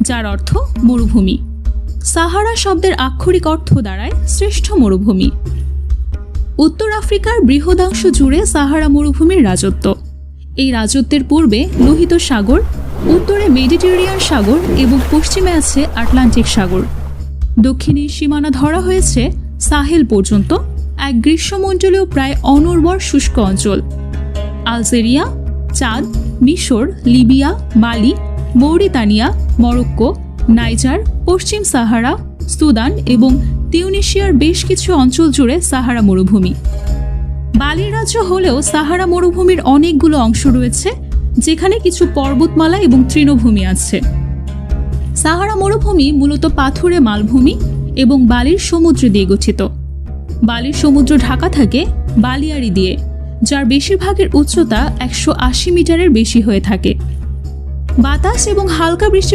যার অর্থ মরুভূমি। সাহারা শব্দের আক্ষরিক অর্থ দাঁড়ায় শ্রেষ্ঠ মরুভূমি। উত্তর আফ্রিকার বৃহদাংশ জুড়ে সাহারা মরুভূমির রাজত্ব। এই রাজত্বের পূর্বে লোহিত সাগর, উত্তরে মেডিটেরিয়ান সাগর এবং পশ্চিমে আছে আটলান্টিক সাগর। দক্ষিণে সীমানা ধরা হয়েছে সাহেল পর্যন্ত, এক গ্রীষ্মমণ্ডলীয় প্রায় অনুর্বর শুষ্ক অঞ্চল। আলজেরিয়া, চাদ, মিশর, লিবিয়া, মালি, মৌরিতানিয়া, মরক্কো, নাইজার, পশ্চিম সাহারা, সুদান এবং তিউনিশিয়ার বেশ কিছু অঞ্চল জুড়ে সাহারা মরুভূমি। বালির রাজ্য হলেও সাহারা মরুভূমির অনেকগুলো অংশ রয়েছে, যেখানে কিছু পর্বতমালা এবং তৃণভূমি আছে। সাহারা মরুভূমি মূলত পাথুরে মালভূমি এবং বালির সমুদ্র দিয়ে গঠিত। বালির সমুদ্র ঢাকা থাকে বালিয়াড়ি দিয়ে, যার বেশিরভাগের উচ্চতা 180 মিটারের বেশি হয়ে থাকে। বাতাস এবং হালকা বৃষ্টি